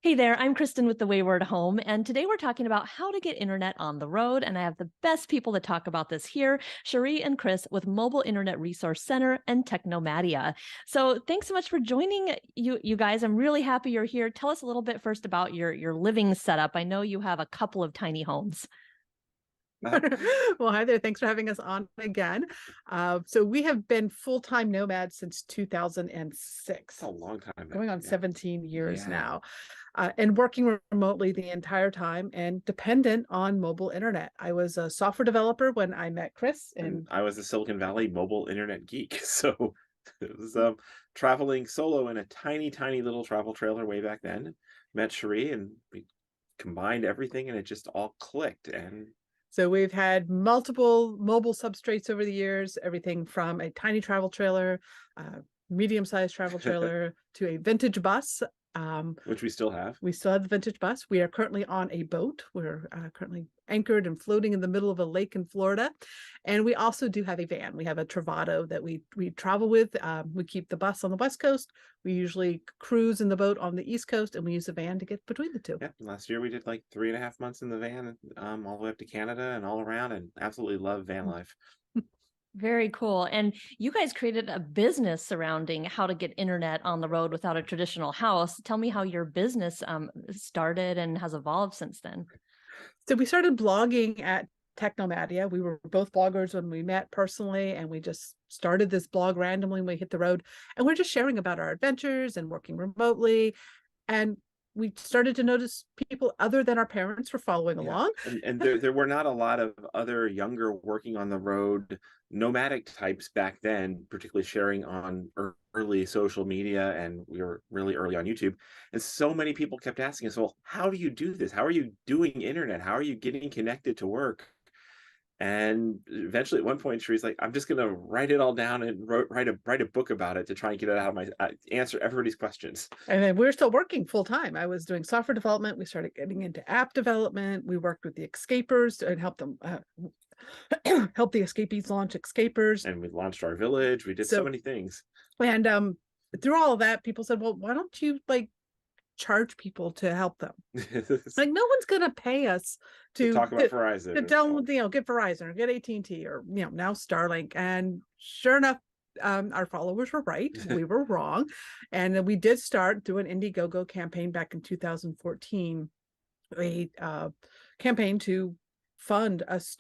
Hey there, I'm Kristen with The Wayward Home, and today we're talking about how to get internet on the road. And I have the best people to talk about this here, Cherie and Chris with Mobile Internet Resource Center and Technomadia. So thanks so much for joining you guys. I'm really happy you're here. Tell us a little bit first about your living setup. I know you have a couple of tiny homes. Well, hi there. Thanks for having us on again. So we have been full-time nomads since 2006. It's a long time now. Going on Yeah. 17 years Yeah. now, and working remotely the entire time and dependent on mobile internet. I was a software developer when I met Chris, And and I was a Silicon Valley mobile internet geek. So it was traveling solo in a tiny, tiny little travel trailer way back then. Met Cherie and we combined everything and it just all clicked. And so we've had multiple mobile substrates over the years, everything from a tiny travel trailer, medium-sized travel trailer, to a vintage bus. which we still have. We still have the vintage bus. We are currently on a boat. We're currently anchored and floating in the middle of a lake in Florida. And we also do have a van. We have a Travado that we travel with. We keep the bus on the West Coast. We usually cruise in the boat on the East Coast, and we use a van to get between the two. Yeah. Last year we did like 3.5 months in the van, all the way up to Canada and all around, and absolutely love van life. Very cool. And you guys created a business surrounding how to get internet on the road without a traditional house. Tell me how your business started and has evolved since then. So we started blogging at Technomadia. We were both bloggers when we met personally, and we just started this blog randomly when we hit the road. And we're just sharing about our adventures and working remotely. And we started to notice people other than our parents were following along. And there were not a lot of other younger working on the road nomadic types back then, particularly sharing on early social media, and we were really early on YouTube. And so many people kept asking us, well, how do you do this? How are you doing internet? How are you getting connected to work? And eventually, at one point, Cherie's like, "I'm just gonna write it all down and write a book about it to try and get it out of my answer everybody's questions." And then we're still working full time. I was doing software development. We started getting into app development. We worked with the escapers and help them help the escapees launch escapers. And we launched our village. We did so many things. And through all of that, people said, "Well, why don't you charge people to help them?" Like, no one's gonna pay us to talk about Verizon, to tell get Verizon or get AT&T or now Starlink. And sure enough, our followers were right. We were wrong. And then we did start through an Indiegogo campaign back in 2014, a campaign to fund us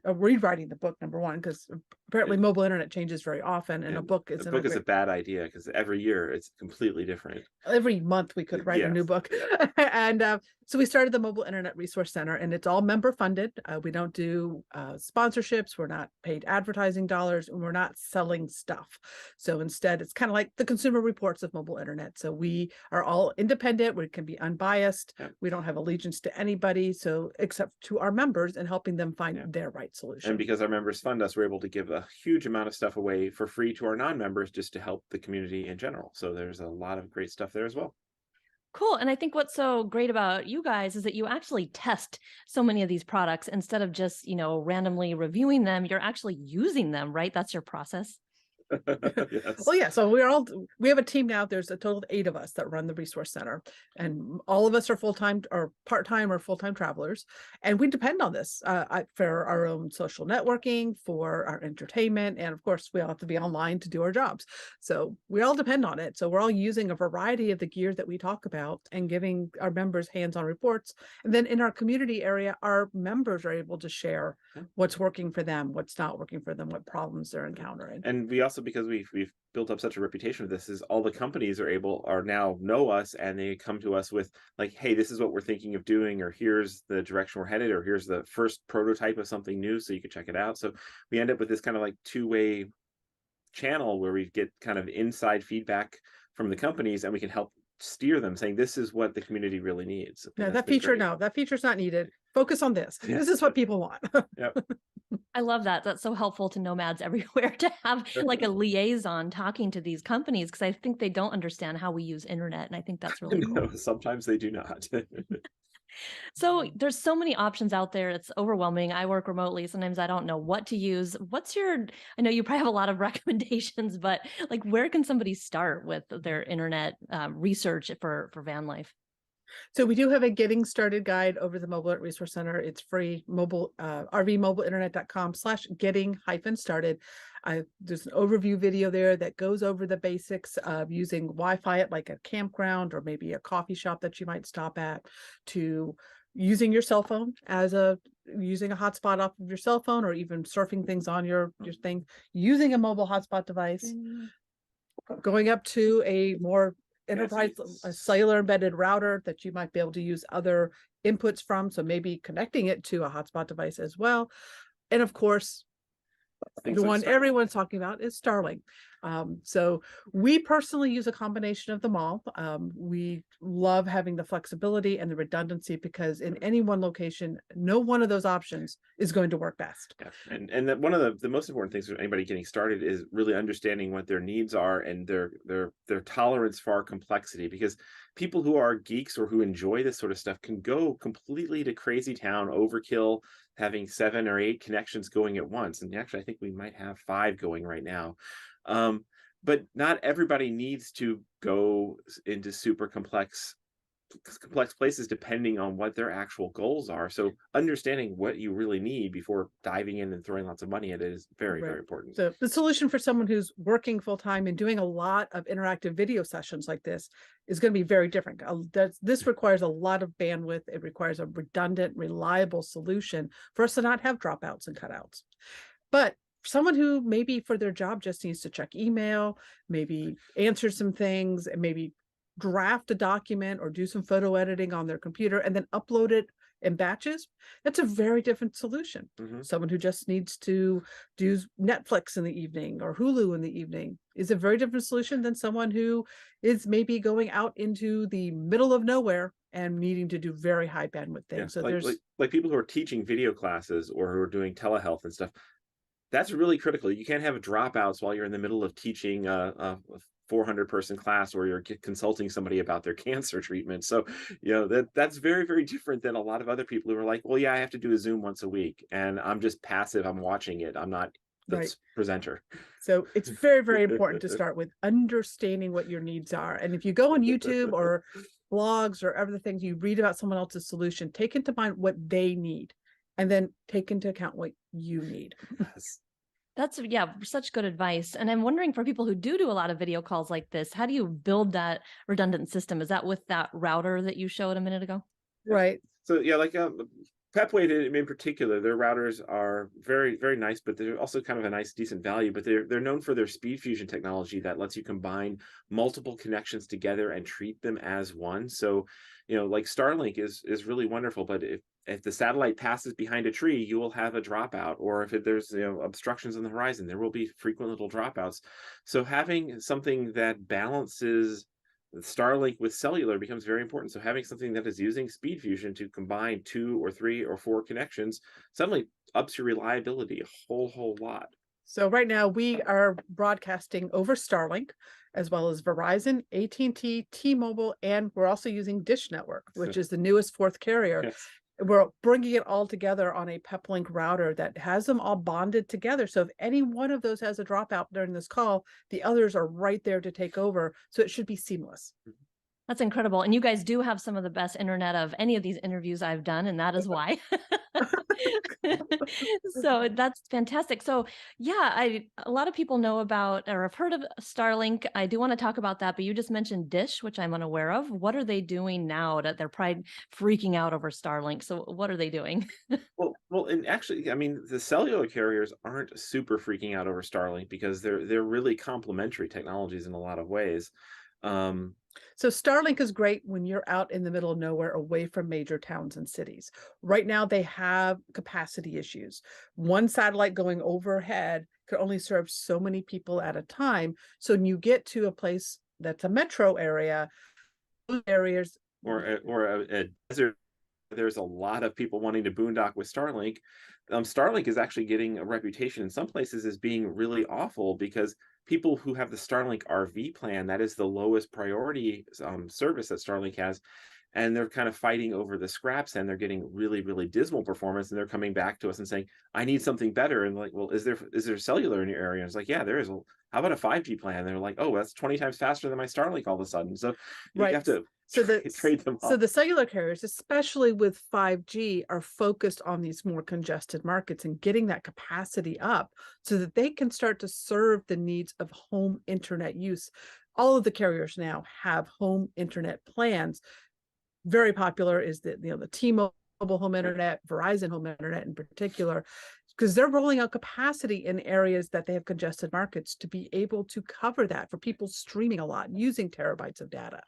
rewriting the book, number one, because apparently mobile internet changes very often, and a book is a bad idea because every year it's completely different. Every month we could write a new book. And so we started the Mobile Internet Resource Center, and it's all member funded. We don't do sponsorships. We're not paid advertising dollars, and we're not selling stuff. So instead, it's kind of like the Consumer Reports of mobile internet. So we are all independent. We can be unbiased. We don't have allegiance to anybody, so except to our members and helping them find their right solution. And because our members fund us, we're able to give a huge amount of stuff away for free to our non-members just to help the community in general. So there's a lot of great stuff there as well. Cool. And I think what's so great about you guys is that you actually test so many of these products instead of just, randomly reviewing them. You're actually using them, right? That's your process. Yes. Well, yeah. So we have a team now. There's a total of 8 of us that run the resource center, and all of us are full-time or part-time or full-time travelers. And we depend on this for our own social networking, for our entertainment. And of course, we all have to be online to do our jobs. So we all depend on it. So we're all using a variety of the gear that we talk about and giving our members hands-on reports. And then in our community area, our members are able to share what's working for them, what's not working for them, what problems they're encountering. And we also, because we've built up such a reputation of this, is all the companies are now know us, and they come to us with like, hey, this is what we're thinking of doing, or here's the direction we're headed, or here's the first prototype of something new, so you can check it out. So we end up with this kind of like two-way channel where we get kind of inside feedback from the companies, and we can help steer them, saying this is what the community really needs. No, that feature's not needed. Focus on this. This is what people want. Yep. I love that. That's so helpful to nomads everywhere to have like a liaison talking to these companies, because I think they don't understand how we use internet. And I think that's really cool. No, sometimes they do not. So there's so many options out there. It's overwhelming. I work remotely. Sometimes I don't know what to use. I know you probably have a lot of recommendations, but like, where can somebody start with their internet research for van life? So we do have a getting started guide over the Mobile Internet Resource Center. It's free, rvmobileinternet.com/getting-started. There's an overview video there that goes over the basics of using Wi-Fi at like a campground or maybe a coffee shop that you might stop at, to using your cell phone using a hotspot off of your cell phone, or even surfing things on your thing, using a mobile hotspot device, going up to a more enterprise, a cellular embedded router that you might be able to use other inputs from. So maybe connecting it to a hotspot device as well. And of course, Things the like one Starlink. everyone's talking about is Starlink. So we personally use a combination of them all. We love having the flexibility and the redundancy, because in any one location, no one of those options is going to work best. Yeah. And that one of the most important things for anybody getting started is really understanding what their needs are and their tolerance for our complexity, because people who are geeks or who enjoy this sort of stuff can go completely to crazy town, overkill, having 7 or 8 connections going at once. And actually, I think we might have 5 going right now. But not everybody needs to go into super complex places depending on what their actual goals are. So understanding what you really need before diving in and throwing lots of money at it is very, Right. very important. So the solution for someone who's working full time and doing a lot of interactive video sessions like this is going to be very different. This requires a lot of bandwidth. It requires a redundant, reliable solution for us to not have dropouts and cutouts. But someone who maybe for their job just needs to check email, maybe answer some things, and maybe draft a document or do some photo editing on their computer and then upload it in batches, that's a very different solution. Someone who just needs to do Netflix in the evening or Hulu in the evening is a very different solution than someone who is maybe going out into the middle of nowhere and needing to do very high bandwidth things. Yeah, So there's like people who are teaching video classes or who are doing telehealth and stuff. That's really critical. You can't have dropouts while you're in the middle of teaching a 400-person class or you're consulting somebody about their cancer treatment. So, that's very, very different than a lot of other people who are like, well, yeah, I have to do a Zoom once a week and I'm just passive. I'm watching it. I'm not the presenter. So it's very, very important to start with understanding what your needs are. And if you go on YouTube or blogs or other things, you read about someone else's solution, take into mind what they need and then take into account what you need. Yes. That's, such good advice. And I'm wondering, for people who do a lot of video calls like this, how do you build that redundant system? Is that with that router that you showed a minute ago? Right. So like Pepwave in particular, their routers are very, very nice, but they're also kind of a nice, decent value. But they're known for their SpeedFusion technology that lets you combine multiple connections together and treat them as one. So, like Starlink is really wonderful, but if the satellite passes behind a tree, you will have a dropout, or if there's obstructions on the horizon, there will be frequent little dropouts. So having something that balances Starlink with cellular becomes very important. So having something that is using SpeedFusion to combine 2 or 3 or 4 connections suddenly ups your reliability a whole lot. So right now we are broadcasting over Starlink, as well as Verizon, AT&T, T-Mobile, and we're also using Dish Network, which is the newest 4th carrier. Yes. We're bringing it all together on a Peplink router that has them all bonded together. So if any one of those has a dropout during this call, the others are right there to take over. So it should be seamless. That's incredible. And you guys do have some of the best internet of any of these interviews I've done, and that is why. So that's fantastic. So a lot of people know about or have heard of Starlink. I do want to talk about that, but you just mentioned Dish, which I'm unaware of. What are they doing now that they're probably freaking out over Starlink? So what are they doing? Well, and actually, I mean, the cellular carriers aren't super freaking out over Starlink because they're really complementary technologies in a lot of ways. So Starlink is great when you're out in the middle of nowhere, away from major towns and cities. Right now, they have capacity issues. One satellite going overhead could only serve so many people at a time. So when you get to a place that's a metro area, those areas, or a desert, there's a lot of people wanting to boondock with Starlink. Starlink is actually getting a reputation in some places as being really awful because people who have the Starlink RV plan, that is the lowest priority service that Starlink has, and they're kind of fighting over the scraps, and they're getting really, really dismal performance, and they're coming back to us and saying, I need something better. And like, well, is there cellular in your area? And it's like, yeah, there is. Well, how about a 5G plan? And they're like, oh, that's 20 times faster than my Starlink all of a sudden. So you Right. have to So trade them so off. the cellular carriers, especially with 5G, are focused on these more congested markets and getting that capacity up so that they can start to serve the needs of home internet use. All of the carriers now have home internet plans. Very popular is the T-Mobile home internet, Verizon home internet in particular, because they're rolling out capacity in areas that they have congested markets to be able to cover that for people streaming a lot, using terabytes of data.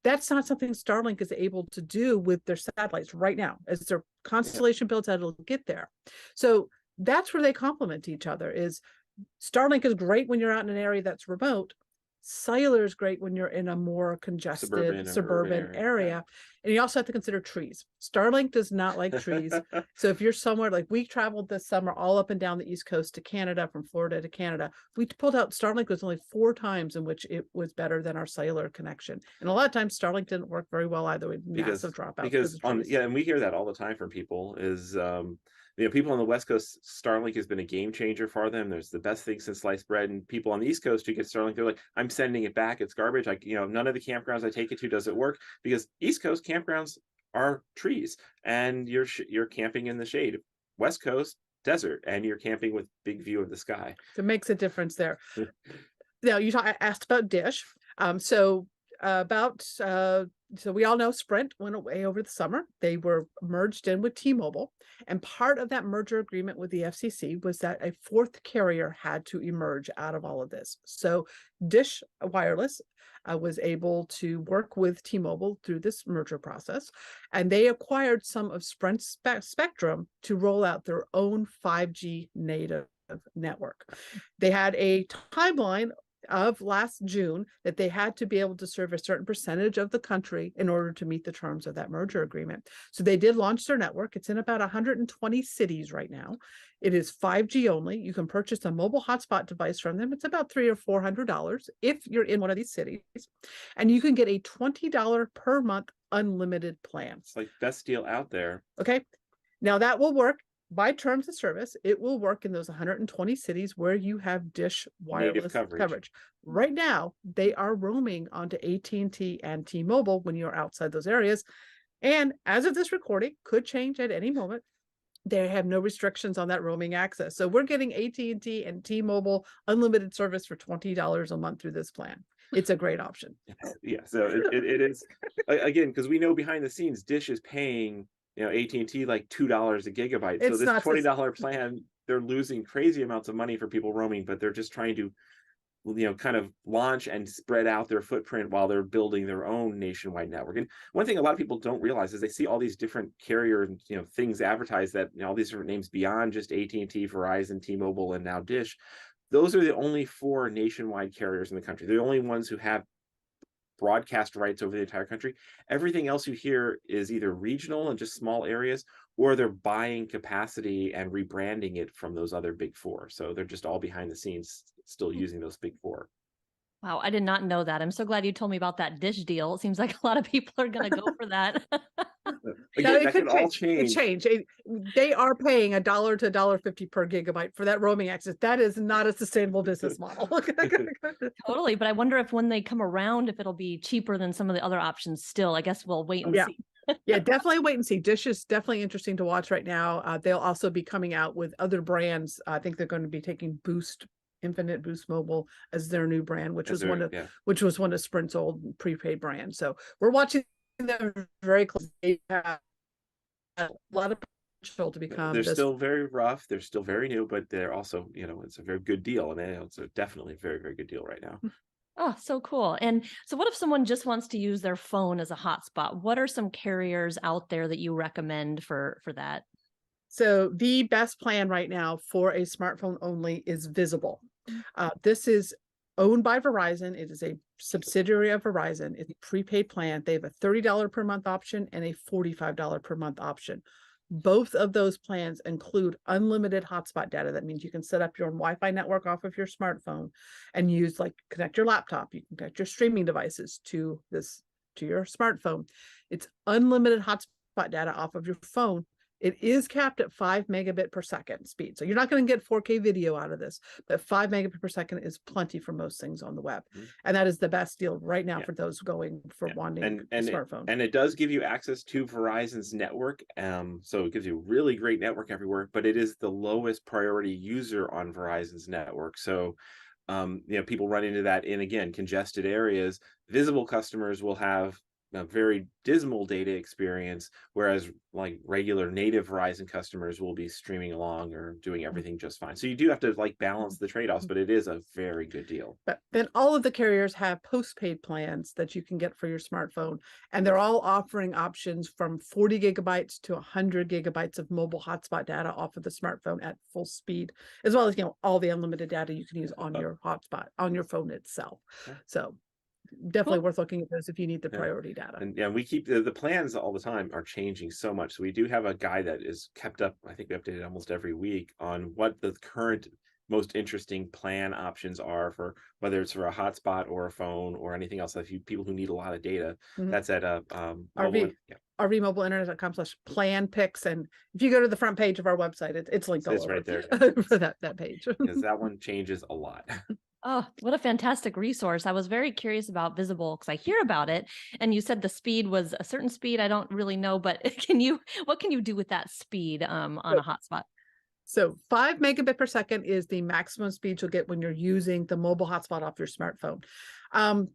That's not something Starlink is able to do with their satellites right now. As their constellation builds out, it'll get there. So that's where they complement each other. Is Starlink is great when you're out in an area that's remote. Cellular is great when you're in a more congested suburban area. And you also have to consider trees. Starlink does not like trees. So if you're somewhere like we traveled this summer all up and down the East Coast to Canada, from Florida to Canada, we pulled out Starlink was only 4 times in which it was better than our cellular connection. And a lot of times Starlink didn't work very well either with massive dropouts. Because and we hear that all the time from people is people on the West Coast, Starlink has been a game changer for them. There's the best thing since sliced bread. And people on the East Coast who get Starlink, they're like, I'm sending it back. It's garbage. None of the campgrounds I take it to does it work, because East Coast campgrounds are trees and you're camping in the shade. West Coast, desert, and you're camping with big view of the sky. So it makes a difference there. Now I asked about Dish. So we all know Sprint went away over the summer. They were merged in with T-Mobile, and part of that merger agreement with the FCC was that a 4th carrier had to emerge out of all of this. So Dish Wireless was able to work with T-Mobile through this merger process, and they acquired some of Sprint's spectrum to roll out their own 5G native network. They had a timeline of last June that they had to be able to serve a certain percentage of the country in order to meet the terms of that merger agreement. So they did launch their network. It's in about 120 cities right now. It is 5G only. You can purchase a mobile hotspot device from them. It's about $300 or $400 if you're in one of these cities, and you can get a $20 per month unlimited plan. It's like best deal out there. Okay, now that will work. By terms of service, it will work in those 120 cities where you have Dish wireless coverage. Right now, they are roaming onto AT&T and T-Mobile when you're outside those areas. And as of this recording, could change at any moment, they have no restrictions on that roaming access. So we're getting AT&T and T-Mobile unlimited service for $20 a month through this plan. It's a great option. Yeah, so it is, again, because we know behind the scenes, Dish is paying AT&T like $2 a gigabyte. So this $20 plan, they're losing crazy amounts of money for people roaming, but they're just trying to kind of launch and spread out their footprint while they're building their own nationwide network. And one thing a lot of people don't realize is they see all these different carrier things advertised, that all these different names beyond just AT&T, Verizon, T-Mobile, and now Dish. Those are the only 4 nationwide carriers in the country. They're the only ones who have broadcast rights over the entire country. Everything else you hear is either regional and just small areas, or they're buying capacity and rebranding it from those other big 4. So they're just all behind the scenes still using those big 4. Wow, I did not know that. I'm so glad you told me about that Dish deal. It seems like a lot of people are going to go for that. Again, that could all change. They are paying $1 to $1.50 per gigabyte for that roaming access. That is not a sustainable business model. Totally, but I wonder if when they come around, if it'll be cheaper than some of the other options still. I guess we'll wait and see. Yeah, definitely wait and see. Dish is definitely interesting to watch right now. They'll also be coming out with other brands. I think they're going to be taking Infinite Boost Mobile as their new brand, which was one of Sprint's old prepaid brands. So we're watching them very closely. They have a lot of potential to become. They're still very rough. They're still very new, but they're also, it's a very good deal, and it's definitely a very, very good deal right now. Oh, so cool. And so what if someone just wants to use their phone as a hotspot? What are some carriers out there that you recommend for that? So the best plan right now for a smartphone only is Visible. This is owned by Verizon. It is a subsidiary of Verizon. It's a prepaid plan. They have a $30 per month option and a $45 per month option. Both of those plans include unlimited hotspot data. That means you can set up your own Wi-Fi network off of your smartphone and connect your laptop. You can connect your streaming devices to this to your smartphone. It's unlimited hotspot data off of your phone. It is capped at 5 megabit per second speed. So you're not going to get 4K video out of this, but 5 megabit per second is plenty for most things on the web. And that is the best deal right now for those going for wanting a smartphone. And it does give you access to Verizon's network. So it gives you really great network everywhere, but it is the lowest priority user on Verizon's network. So people run into that in, again, congested areas. Visible customers will have a very dismal data experience, whereas like regular native Verizon customers will be streaming along or doing everything just fine. So you do have to like balance the trade-offs, but it is a very good deal. But then all of the carriers have postpaid plans that you can get for your smartphone, and they're all offering options from 40 gigabytes to 100 gigabytes of mobile hotspot data off of the smartphone at full speed, as well as all the unlimited data you can use on your hotspot on your phone itself. So definitely worth looking at those if you need the priority data. And we keep the plans all the time are changing so much. So we do have a guide that is kept up. I think we update it almost every week on what the current most interesting plan options are for whether it's for a hotspot or a phone or anything else. If you people who need a lot of data, that's at rvmobileinternet.com/plan picks. And if you go to the front page of our website, it's linked all over right there for that page. Because that one changes a lot. Oh, what a fantastic resource. I was very curious about Visible because I hear about it. And you said the speed was a certain speed. I don't really know, but what can you do with that speed on a hotspot? So 5 megabit per second is the maximum speed you'll get when you're using the mobile hotspot off your smartphone. 5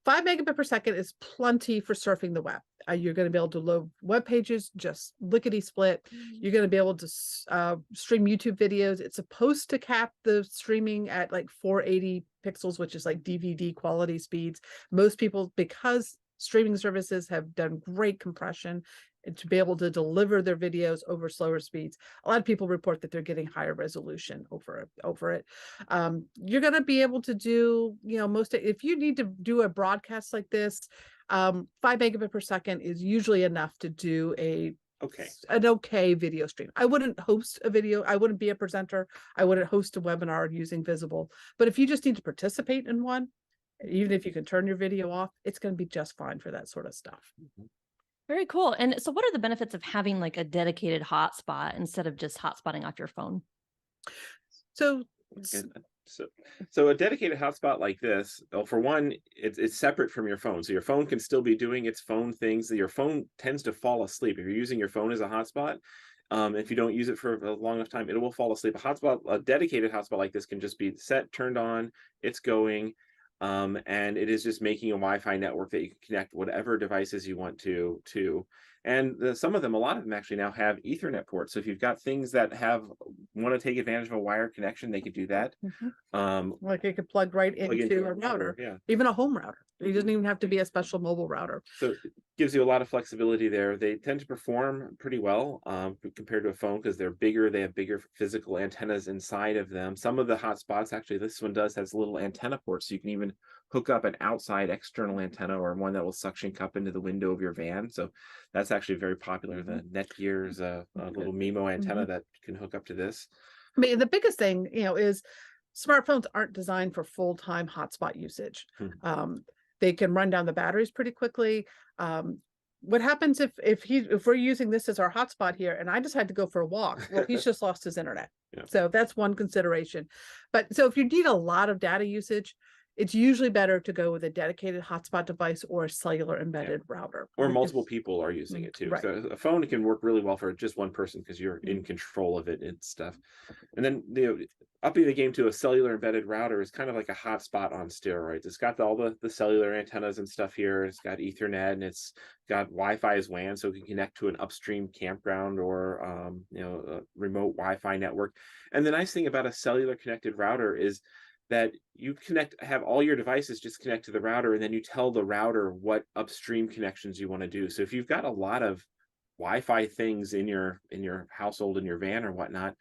megabit per second is plenty for surfing the web. You're going to be able to load web pages, just lickety split. You're going to be able to stream YouTube videos. It's supposed to cap the streaming at like 480 pixels, which is like DVD quality speeds. Most people, because streaming services have done great compression and to be able to deliver their videos over slower speeds, a lot of people report that they're getting higher resolution over it. You're going to be able to do, if you need to do a broadcast like this, 5 megabit per second is usually enough to do an okay video stream. I wouldn't host a video. I wouldn't be a presenter. I wouldn't host a webinar using Visible. But if you just need to participate in one, even if you can turn your video off, it's going to be just fine for that sort of stuff. Very cool. And so what are the benefits of having like a dedicated hotspot instead of just hotspotting off your phone? So a dedicated hotspot like this, for one, it's separate from your phone. So your phone can still be doing its phone things. Your phone tends to fall asleep. If you're using your phone as a hotspot, if you don't use it for a long enough time, it will fall asleep. A dedicated hotspot like this can just be set, turned on, it's going. And it is just making a Wi-Fi network that you can connect whatever devices you want to. And some of them, a lot of them actually now have Ethernet ports. So if you've got things that want to take advantage of a wired connection, they could do that. Like it could plug right into a router, even a home router. It doesn't even have to be a special mobile router. So it gives you a lot of flexibility there. They tend to perform pretty well compared to a phone because they're bigger. They have bigger physical antennas inside of them. Some of the hotspots, actually, this one has little antenna ports. So you can even hook up an outside external antenna or one that will suction cup into the window of your van. So that's actually very popular. The Netgear's a little MIMO antenna that can hook up to this. I mean, the biggest thing, is smartphones aren't designed for full-time hotspot usage. They can run down the batteries pretty quickly. What happens if we're using this as our hotspot here and I decide to go for a walk? Well, he's just lost his internet. So that's one consideration. But so if you need a lot of data usage, it's usually better to go with a dedicated hotspot device or a cellular embedded router. Or multiple people are using it too. Right. So a phone can work really well for just one person because you're in control of it and stuff. And then upping the game to a cellular embedded router is kind of like a hotspot on steroids. It's got all the cellular antennas and stuff here. It's got Ethernet and it's got Wi-Fi as WAN, so it can connect to an upstream campground or a remote Wi-Fi network. And the nice thing about a cellular connected router is that you have all your devices just connect to the router, and then you tell the router what upstream connections you want to do. So if you've got a lot of Wi-Fi things in your household, in your van or whatnot,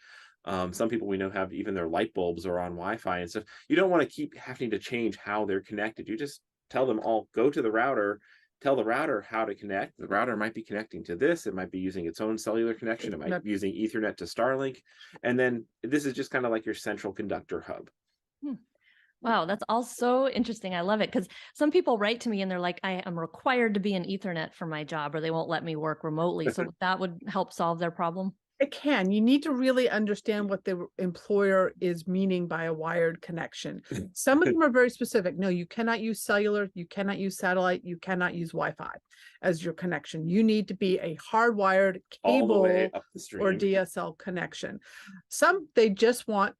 some people we know have even their light bulbs are on Wi-Fi and stuff. You don't want to keep having to change how they're connected. You just tell them all, go to the router, tell the router how to connect. The router might be connecting to this. It might be using its own cellular connection. It might be using Ethernet to Starlink. And then this is just kind of like your central conductor hub. Wow, that's all so interesting. I love it because some people write to me and they're like, I am required to be an Ethernet for my job or they won't let me work remotely. So that would help solve their problem. It can. You need to really understand what the employer is meaning by a wired connection. Some of them are very specific. No, you cannot use cellular, you cannot use satellite, you cannot use Wi-Fi as your connection. You need to be a hardwired All the way cable up the stream. or DSL connection. Some, they just want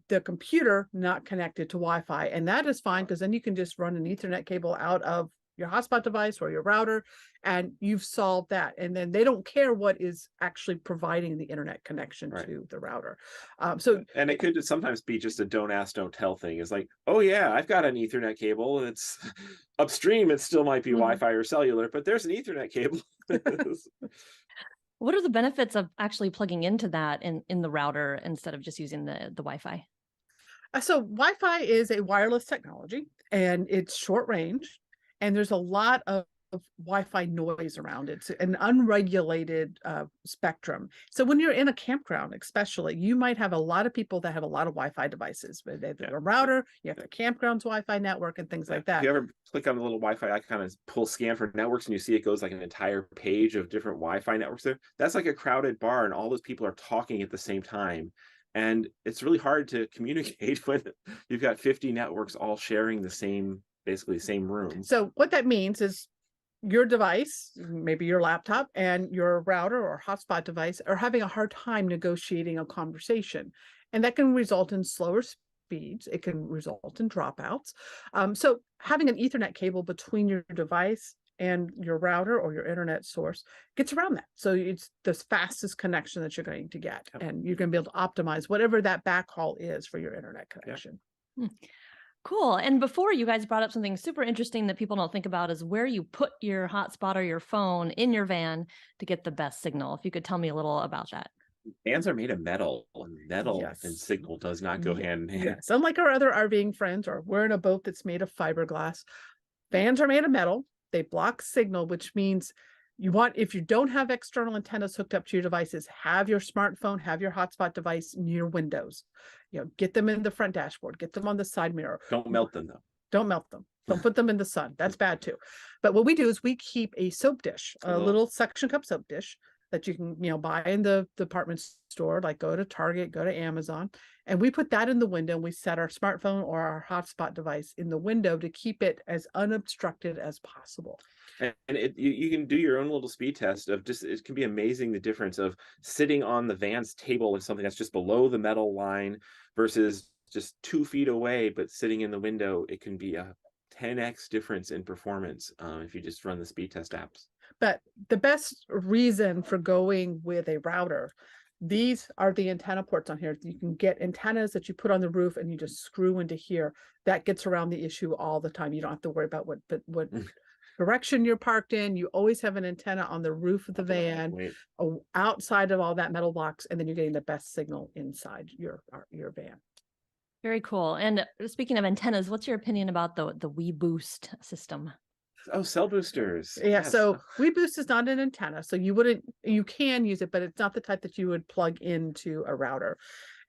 the computer not connected to Wi-Fi, and that is fine because then you can just run an Ethernet cable out of your hotspot device or your router, and you've solved that. And then they don't care what is actually providing the internet connection Right. to the router. And it could sometimes be just a don't ask, don't tell thing. It's like, oh yeah, I've got an Ethernet cable, and it's upstream. It still might be Mhm. Wi-Fi or cellular, but there's an Ethernet cable. What are the benefits of actually plugging into that in the router instead of just using the Wi-Fi? So Wi-Fi is a wireless technology and it's short range, and there's a lot of Wi-Fi noise around it. It's an unregulated spectrum. So when you're in a campground, especially, you might have a lot of people that have a lot of Wi-Fi devices, but they have Yeah. a router, you have the campground's Wi-Fi network and things like If that. you ever click on the little Wi-Fi icon and pull scan for networks, and you see it goes like an entire page of different Wi-Fi networks there, that's like a crowded bar, and all those people are talking at the same time. And it's really hard to communicate when you've got 50 networks all sharing the same, basically same room. So what that means is your device, maybe your laptop, and your router or hotspot device are having a hard time negotiating a conversation. And that can result in slower speeds. It can result in dropouts. So having an Ethernet cable between your device and your router or your internet source gets around that. So it's the fastest connection that you're going to get. Yep. And you're going to be able to optimize whatever that backhaul is for your internet connection. Cool. And before, you guys brought up something super interesting that people don't think about is where you put your hotspot or your phone in your van to get the best signal. If you could tell me a little about that. Vans are made of metal, and metal Yes. and signal does not go hand in hand. Yes, unlike our other RVing friends, or we're in a boat that's made of fiberglass. Fans are made of metal. They block signal, which means you want, if you don't have external antennas hooked up to your devices, have your smartphone, have your hotspot device near windows. You know, get them in the front dashboard, get them on the side mirror. Don't melt them though. Don't melt them. Don't put them in the sun. That's bad too. But what we do is we keep a soap dish, a Oh. little suction cup soap dish that you can, buy in the department store, like go to Target, go to Amazon, and we put that in the window, and we set our smartphone or our hotspot device in the window to keep it as unobstructed as possible. And you can do your own little speed test of just, it can be amazing the difference of sitting on the van's table with something that's just below the metal line versus just 2 feet away, but sitting in the window. It can be a 10x difference in performance if you just run the speed test apps. But the best reason for going with a router, these are the antenna ports on here. You can get antennas that you put on the roof and you just screw into here. That gets around the issue all the time. You don't have to worry about what direction you're parked in. You always have an antenna on the roof of the van, Wait. outside of all that metal blocks, and then you're getting the best signal inside your van. Very cool. And speaking of antennas, what's your opinion about the WeBoost system? Oh, cell boosters. Yeah, Yes. so WeBoost is not an antenna, so you can use it, but it's not the type that you would plug into a router.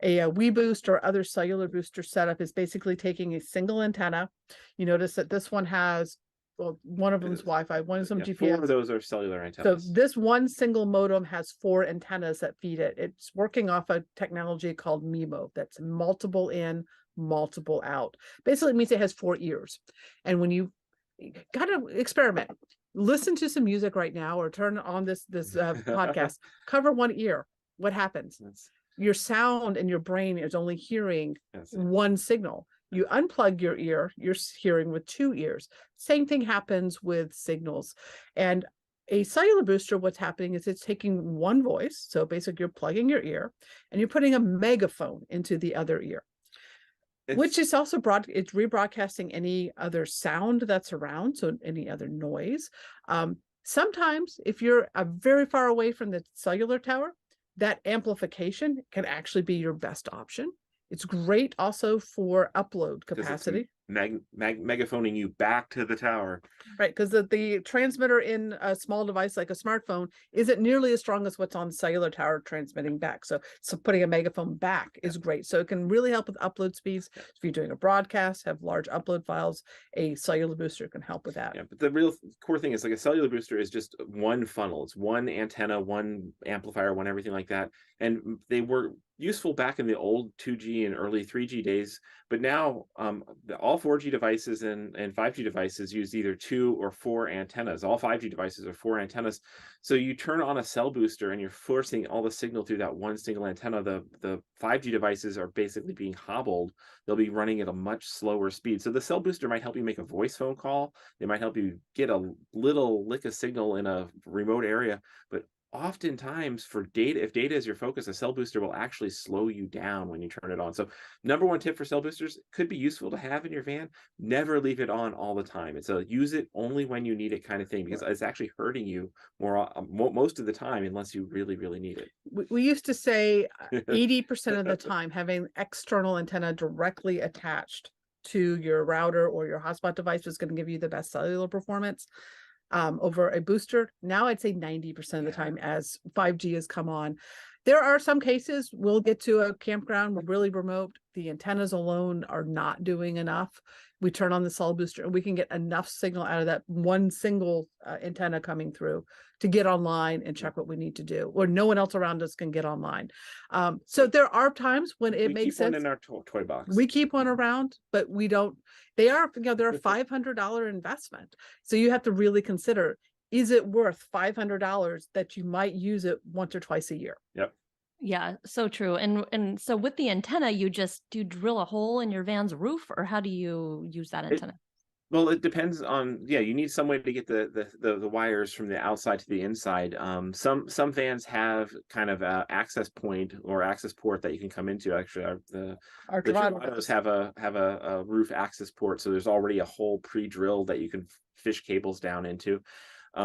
A WeBoost or other cellular booster setup is basically taking a single antenna. You notice that this one has, well, one of them is Wi-Fi, one of them Yeah, GPS. 4 of those are cellular So antennas. this one single modem has 4 antennas that feed it. It's working off a technology called MIMO. That's multiple in, multiple out. Basically, it means it has 4 ears. And when you gotta experiment, listen to some music right now, or turn on this podcast, cover one ear. What happens? That's- Your sound and your brain is only hearing that's- one signal. You unplug your ear, you're hearing with 2 ears. Same thing happens with signals. And a cellular booster, what's happening is it's taking one voice. So basically you're plugging your ear and you're putting a megaphone into the other ear, which is also it's rebroadcasting any other sound that's around. So any other noise. Sometimes if you're very far away from the cellular tower, that amplification can actually be your best option. It's great also for upload 'cause capacity. megaphoning you back to the tower. Right, because the transmitter in a small device like a smartphone isn't nearly as strong as what's on the cellular tower transmitting back. So putting a megaphone back is great. So it can really help with upload speeds. If you're doing a broadcast, have large upload files, a cellular booster can help with that. Yeah, but the real core thing is like a cellular booster is just one funnel. It's one antenna, one amplifier, one everything like that. And they were useful back in the old 2G and early 3G days, but now all 4G devices and 5G devices use either 2 or 4 antennas. All 5G devices are 4 antennas. So you turn on a cell booster and you're forcing all the signal through that one single antenna. The 5G devices are basically being hobbled. They'll be running at a much slower speed. So the cell booster might help you make a voice phone call. They might help you get a little lick of signal in a remote area, but oftentimes for data, if data is your focus, a cell booster will actually slow you down when you turn it on. So number one tip for cell boosters, could be useful to have in your van. Never leave it on all the time. It's a use it only when you need it kind of thing, because it's actually hurting you most of the time unless you really, really need it. We used to say 80% of the time having external antenna directly attached to your router or your hotspot device was going to give you the best cellular performance over a booster. Now I'd say 90% of the time as 5G has come on. There are some cases we'll get to a campground, we're really remote. The antennas alone are not doing enough. We turn on the cell booster and we can get enough signal out of that one single antenna coming through to get online and check what we need to do, or no one else around us can get online. So there are times when it makes sense. We keep one in our toy box. We keep one around, but we don't. They're a $500 investment. So you have to really consider, is it worth $500 that you might use it once or twice a year? Yep. Yeah, so true. And so with the antenna, do you drill a hole in your van's roof, or how do you use that antenna? Well, it depends on, you need some way to get the wires from the outside to the inside. Some vans have kind of a access point or access port that you can come into. Actually, the Travados have a roof access port, so there's already a hole pre-drilled that you can fish cables down into.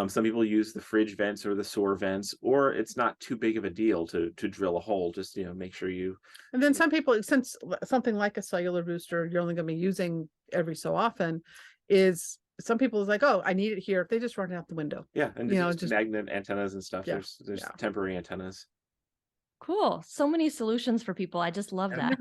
Some people use the fridge vents or the sewer vents, or it's not too big of a deal to drill a hole. Just make sure you. And then some people, since something like a cellular booster, you're only going to be using every so often, is some people is like, oh, I need it here. If they just run it out the window. Yeah, and just magnet antennas and stuff. Yeah, there's temporary antennas. Cool. So many solutions for people. I just love that.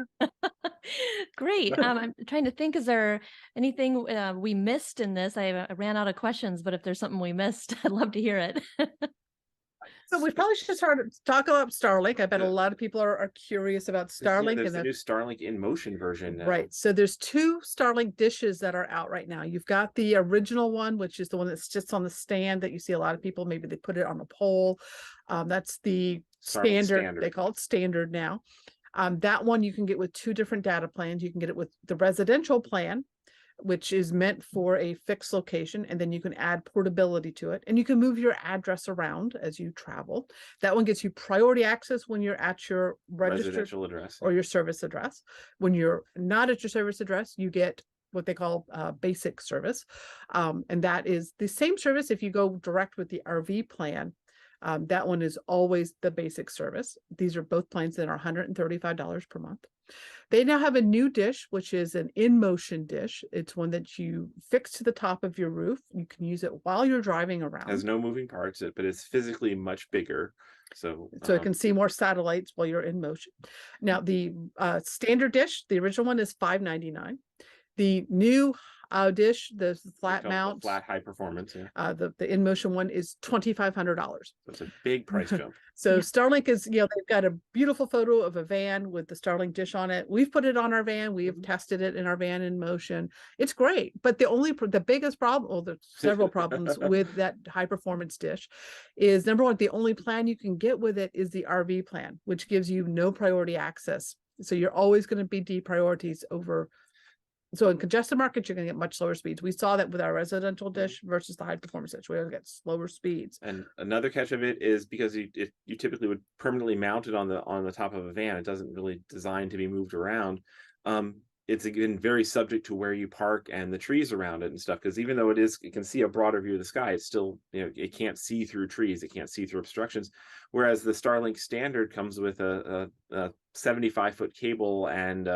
Great. I'm trying to think, is there anything we missed in this? I ran out of questions, but if there's something we missed, I'd love to hear it. So we probably should start talk about Starlink. I bet a lot of people are curious about Starlink. There's the new Starlink in motion version now. Right. So there's 2 Starlink dishes that are out right now. You've got the original one, which is the one that's just on the stand that you see a lot of people. Maybe they put it on a pole. That's the standard. They call it standard now. That one you can get with 2 different data plans. You can get it with the residential plan, which is meant for a fixed location, and then you can add portability to it, and you can move your address around as you travel. That one gets you priority access when you're at your residential address or your service address. When you're not at your service address, you get what they call basic service, and that is the same service if you go direct with the RV plan. That one is always the basic service. These are both plans that are $135 per month. They now have a new dish, which is an in-motion dish. It's one that you fix to the top of your roof. You can use it while you're driving around. Has no moving parts, but it's physically much bigger. So it can see more satellites while you're in motion. Now, the standard dish, the original one is $599. The new dish, the flat mount, flat high performance. Yeah. The in motion one is $2,500. That's a big price jump. So Starlink is, they've got a beautiful photo of a van with the Starlink dish on it. We've put it on our van. We have tested it in our van in motion. It's great, but the biggest problem, well, there's several problems with that high performance dish, is number one, the only plan you can get with it is the RV plan, which gives you no priority access. So you're always going to be depriorities over. So in congested markets, you're going to get much slower speeds. We saw that with our residential dish versus the high performance dish. We're going to get slower speeds. And another catch of it is because you typically would permanently mount it on the top of a van. It doesn't really design to be moved around. It's again very subject to where you park and the trees around it and stuff. Because even though it can see a broader view of the sky, it's still it can't see through trees. It can't see through obstructions. Whereas the Starlink standard comes with a 75-foot cable, and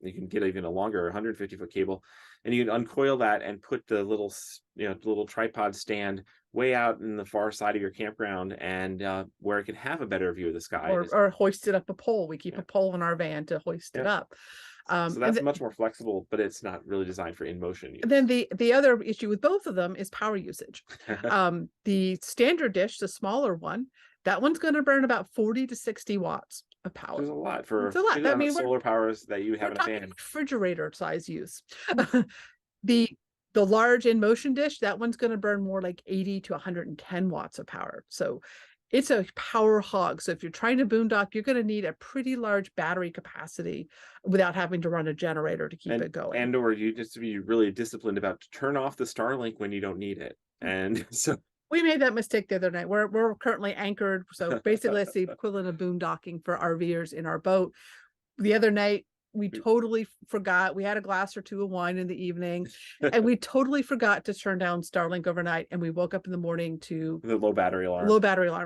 you can get even a longer 150-foot cable, and you can uncoil that and put the little the little tripod stand way out in the far side of your campground, and where it can have a better view of the sky. Or hoist it up a pole. We keep Yeah. a pole in our van to hoist it up. So that's much more flexible, but it's not really designed for in motion use. Then the other issue with both of them is power usage. The standard dish, the smaller one, that one's going to burn about 40 to 60 watts of power. There's a lot for It's a lot. the I mean, solar powers that you have we're in a talking van. refrigerator size use. The large in motion dish, that one's going to burn more like 80 to 110 watts of power. So it's a power hog. So if you're trying to boondock, you're going to need a pretty large battery capacity without having to run a generator to keep it going. And or you just to be really disciplined about to turn off the Starlink when you don't need it. And so we made that mistake the other night. We're currently anchored. So basically that's the equivalent of boondocking for RVers in our boat. The other night, we totally forgot. We had a glass or two of wine in the evening, and we totally forgot to turn down Starlink overnight. And we woke up in the morning to the low battery alarm.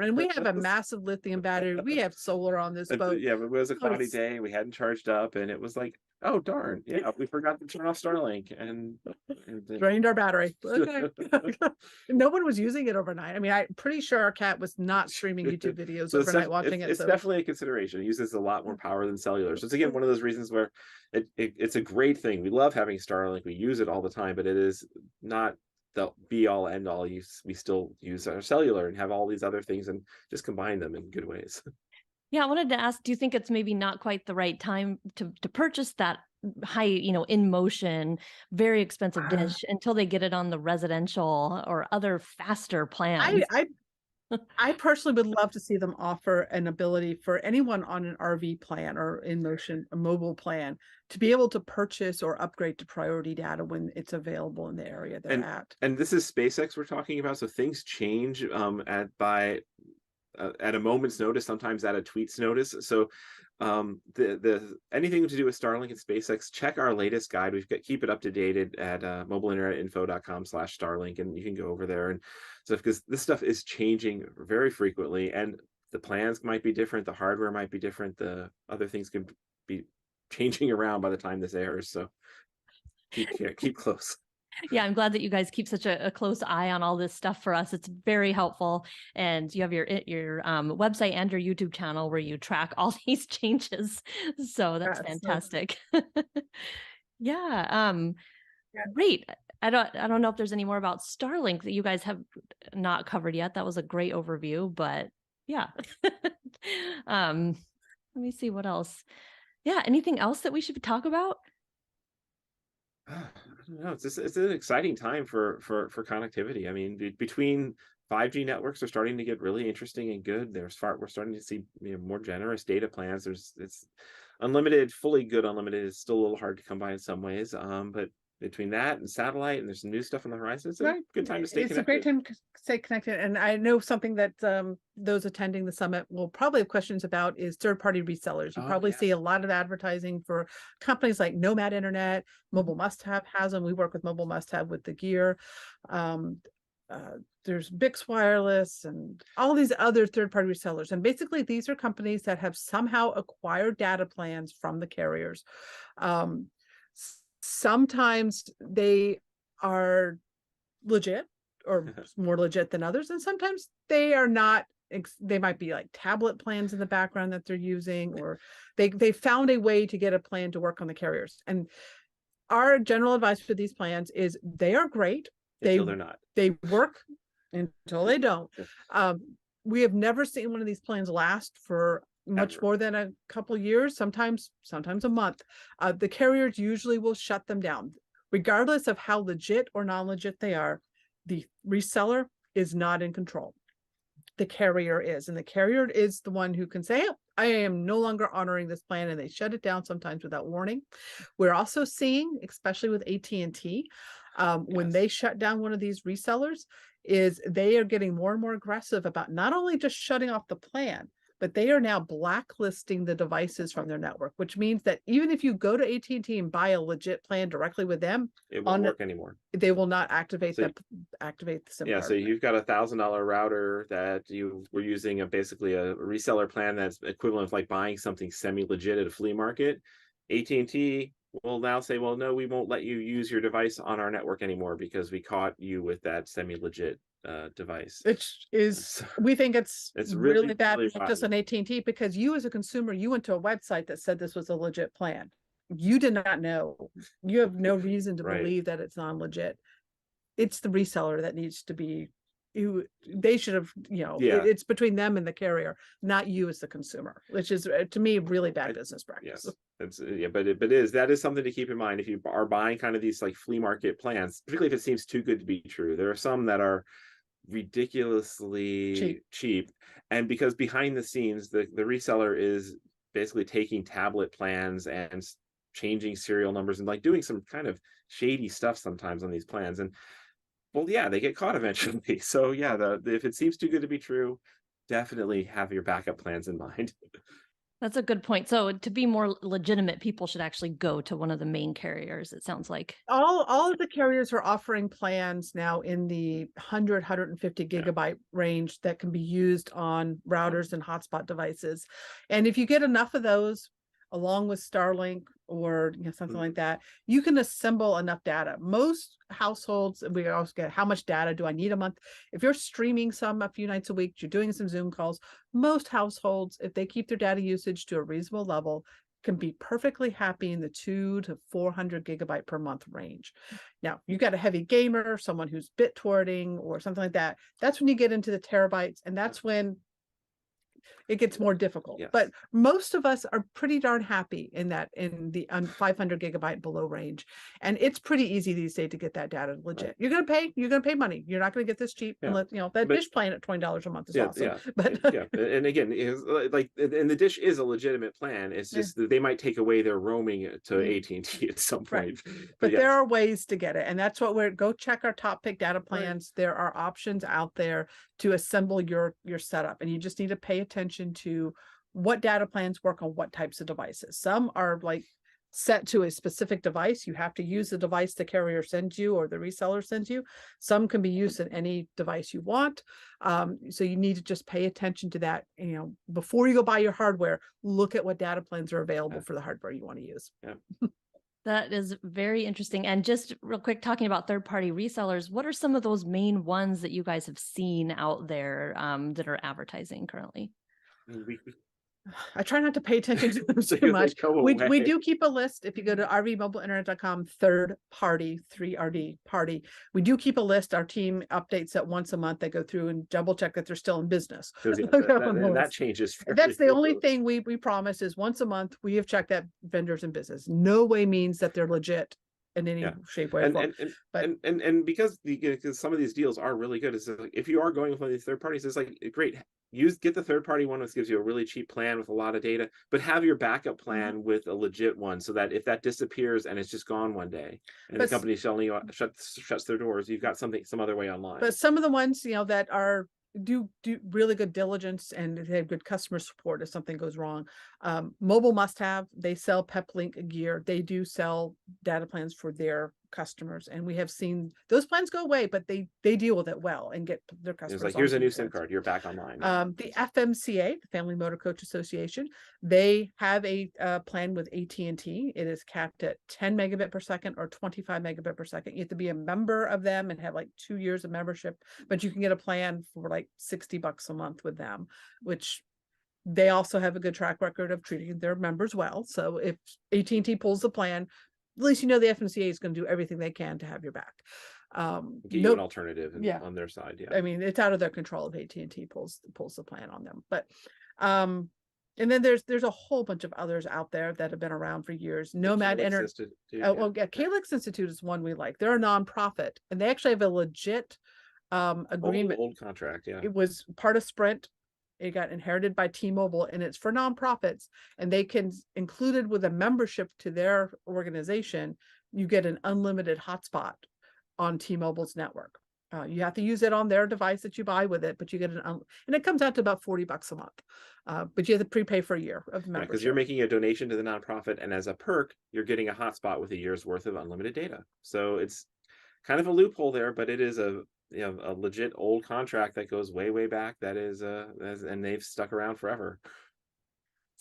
And we have a massive lithium battery. We have solar on this boat. Yeah, but it was a cloudy day. We hadn't charged up, and it was like, oh darn, yeah, we forgot to turn off Starlink, and drained our battery. Okay. No one was using it overnight. I mean, I'm pretty sure our cat was not streaming YouTube videos overnight watching it. It's definitely a consideration. It uses a lot more power than cellular. So it's again one of those reasons where it's a great thing. We love having Starlink. We use it all the time, but it is not the be all end all. We still use our cellular and have all these other things and just combine them in good ways. Yeah, I wanted to ask, do you think it's maybe not quite the right time to purchase that high, in motion, very expensive dish until they get it on the residential or other faster plans? I personally would love to see them offer an ability for anyone on an RV plan or in motion, a mobile plan, to be able to purchase or upgrade to priority data when it's available in the area they're at. And this is SpaceX we're talking about, so things change at a moment's notice, sometimes at a tweet's notice. So the anything to do with Starlink and SpaceX, check our latest guide. Keep it up to date at mobileinternetinfo.com/Starlink, and you can go over there and stuff, because this stuff is changing very frequently, and the plans might be different, the hardware might be different, the other things could be changing around by the time this airs. So keep close. Yeah, I'm glad that you guys keep such a close eye on all this stuff for us. It's very helpful. And you have your website and your YouTube channel where you track all these changes. So that's fantastic. Yeah. Great. I don't know if there's any more about Starlink that you guys have not covered yet. That was a great overview, but yeah. Let me see what else. Yeah. Anything else that we should talk about? I don't know. It's an exciting time for connectivity. I mean, between 5G networks are starting to get really interesting and good. We're starting to see more generous data plans. It's unlimited, fully good unlimited is still a little hard to come by in some ways. But between that and satellite, and there's some new stuff on the horizon, it's a good time to stay connected. It's a great time to stay connected. And I know something that those attending the summit will probably have questions about is third-party resellers. You probably see a lot of advertising for companies like Nomad Internet, Mobile Must Have has them. We work with Mobile Must Have with the gear. There's Bix Wireless and all these other third-party resellers. And basically, these are companies that have somehow acquired data plans from the carriers. Sometimes they are legit or more legit than others, and sometimes they are not. They might be like tablet plans in the background that they're using, or they found a way to get a plan to work on the carriers. And our general advice for these plans is they are great. Until they're not. They work until they don't. We have never seen one of these plans last for much more than a couple years, sometimes a month. The carriers usually will shut them down, regardless of how legit or non-legit they are. The reseller is not in control. The carrier is, and the carrier is the one who can say, oh, I am no longer honoring this plan, and they shut it down sometimes without warning. We're also seeing, especially with AT&T, when they shut down one of these resellers, is they are getting more and more aggressive about not only just shutting off the plan, but they are now blacklisting the devices from their network, which means that even if you go to AT&T and buy a legit plan directly with them, it won't work anymore. They will not activate the SIM card. So you've got $1,000 router that you were using basically a reseller plan that's equivalent of like buying something semi-legit at a flea market. AT&T will now say, well, no, we won't let you use your device on our network anymore because we caught you with that semi-legit device. Which is, So we think it's it's really bad, really not just rotten. on AT&T, because you as a consumer, you went to a website that said this was a legit plan. You did not know. You have no reason to Right. believe that it's non-legit. It's the reseller that needs to be, they should have, Yeah. it's between them and the carrier, not you as the consumer, which is to me really bad business practice. Yes, it's yeah, but that is something to keep in mind if you are buying kind of these like flea market plans, particularly if it seems too good to be true. There are some that are ridiculously cheap, and because behind the scenes, the reseller is basically taking tablet plans and changing serial numbers and like doing some kind of shady stuff sometimes on these plans. And well, yeah, they get caught eventually. So yeah, if it seems too good to be true, definitely have your backup plans in mind. That's a good point. So to be more legitimate, people should actually go to one of the main carriers, it sounds like. All of the carriers are offering plans now in the 150 Yeah. gigabyte range that can be used on routers and hotspot devices. And if you get enough of those, along with Starlink or something like that, you can assemble enough data. Most households, we also get, how much data do I need a month? If you're streaming a few nights a week, you're doing some Zoom calls, most households, if they keep their data usage to a reasonable level, can be perfectly happy in the 200 to 400 gigabyte per month range. Now, you got a heavy gamer, someone who's BitTorrenting or something like that. That's when you get into the terabytes, and that's when it gets more difficult. Yes. But most of us are pretty darn happy in the 500 gigabyte below range, and it's pretty easy these days to get that data legit. Right. You're gonna pay money. You're not gonna get this cheap, unless that dish plan at $20 a month is awesome. But yeah, and again, like, and the dish is a legitimate plan. It's just that they might take away their roaming to AT&T at some point. But yes. there are ways to get it, and that's what go check our top pick data plans. There are options out there to assemble your setup, and you just need to pay attention to what data plans work on what types of devices. Some are like set to a specific device. You have to use the device the carrier sends you or the reseller sends you. Some can be used in any device you want. So you need to just pay attention to that. Before you go buy your hardware, look at what data plans are available for the hardware you want to use. Yeah. That is very interesting. And just real quick, talking about third-party resellers, what are some of those main ones that you guys have seen out there that are advertising currently? I try not to pay attention to them So too much. We away. do keep a list. If you go to rvmobileinternet.com, third party, 3RD party, we do keep a list. Our team updates that once a month. They go through and double check that they're still in business. That changes. That's the only thing we promise is once a month we have checked that vendors in business. No way means that they're legit in any shape, way, or form. And because some of these deals are really good, it's like if you are going with one of these third parties, it's like great. Get the third party one, which gives you a really cheap plan with a lot of data, but have your backup plan with a legit one, so that if that disappears and it's just gone one day, and the company suddenly shuts their doors, you've got some other way online. But some of the ones that are do really good diligence and they have good customer support if something goes wrong. Mobile Must Have, they sell PepLink gear. They do sell data plans for their customers, and we have seen those plans go away, but they deal with it well and get their customers. It's like, here's a new SIM card, you're back online. The FMCA, the Family Motor Coach Association, they have a plan with AT&T. It is capped at 10 megabit per second or 25 megabit per second. You have to be a member of them and have like 2 years of membership, but you can get a plan for like $60 a month with them, which they also have a good track record of treating their members well. So if AT&T pulls the plan, at least the FMCA is going to do everything they can to have your back. Get you an alternative on their side. Yeah, I mean, it's out of their control if AT&T pulls the plan on them. But and then there's a whole bunch of others out there that have been around for years. Nomad Internet. Calyx Institute is one we like. They're a nonprofit, and they actually have a legit agreement. Old contract. Yeah, it was part of Sprint. It got inherited by T-Mobile, and it's for nonprofits, and they can, included with a membership to their organization, you get an unlimited hotspot on T-Mobile's network. You have to use it on their device that you buy with it, but you get and it comes out to about $40 a month. But you have to prepay for a year of membership. Because you're making a donation to the nonprofit, and as a perk, you're getting a hotspot with a year's worth of unlimited data. So it's kind of a loophole there, but it is a legit old contract that goes way back. That is and they've stuck around forever.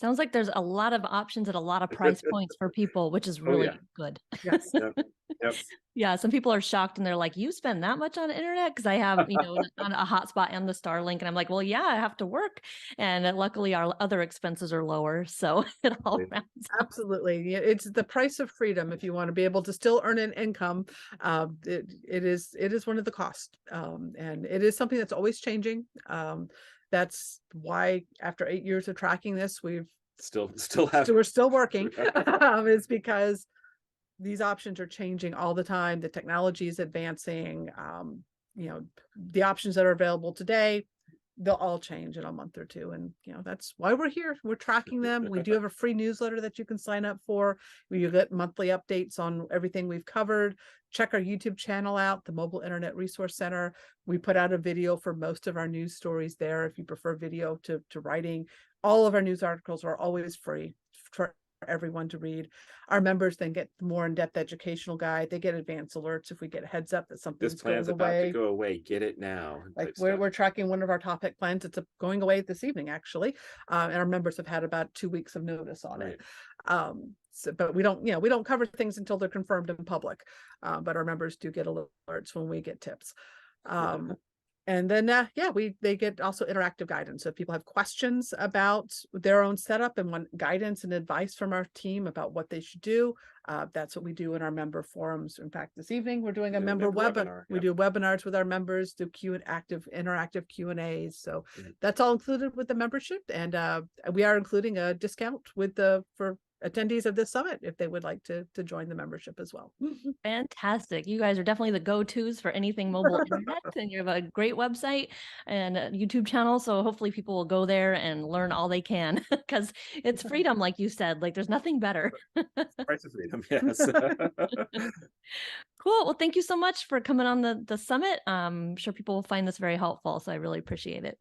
Sounds like there's a lot of options at a lot of price points for people, which is Oh, really yeah. Yes. Yep. Yep. Yeah, some people are shocked and they're like, "You spend that much on internet?" Because I have, on a hotspot and the Starlink, and I'm like, "Well, yeah, I have to work," and luckily our other expenses are lower, so it all Right. rounds. Absolutely. Yeah, it's the price of freedom. If you want to be able to still earn an income, it is one of the costs. And it is something that's always changing. That's why after 8 years of tracking this, Still have. we're still working. It's because these options are changing all the time. The technology is advancing. The options that are available today, they'll all change in a month or two. And, that's why we're here. We're tracking them. We do have a free newsletter that you can sign up for, where you get monthly updates on everything we've covered. Check our YouTube channel out, the Mobile Internet Resource Center. We put out a video for most of our news stories there. If you prefer video to writing, all of our news articles are always free for everyone to read. Our members then get more in-depth educational guide. They get advanced alerts if we get a heads up that This something's plan's going about to away. go away. Get it now. Like type we're stuff. tracking one of our topic plans. It's going away this evening, actually. And our members have had about 2 weeks of notice on it. But we don't cover things until they're confirmed in public. But our members do get alerts when we get tips. And then, they get also interactive guidance. So if people have questions about their own setup and want guidance and advice from our team about what they should do, that's what we do in our member forums. In fact, this evening we're doing a member webinar. We do webinars with our members, do interactive Q&As. So that's all included with the membership. And we are including a discount for attendees of this summit if they would like to join the membership as well. Fantastic. You guys are definitely the go-tos for anything mobile internet, and you have a great website and a YouTube channel. So hopefully people will go there and learn all they can, because it's freedom, like you said. Like there's nothing better. Price of freedom. Yes. Cool. Well, thank you so much for coming on the summit. I'm sure people will find this very helpful. So I really appreciate it.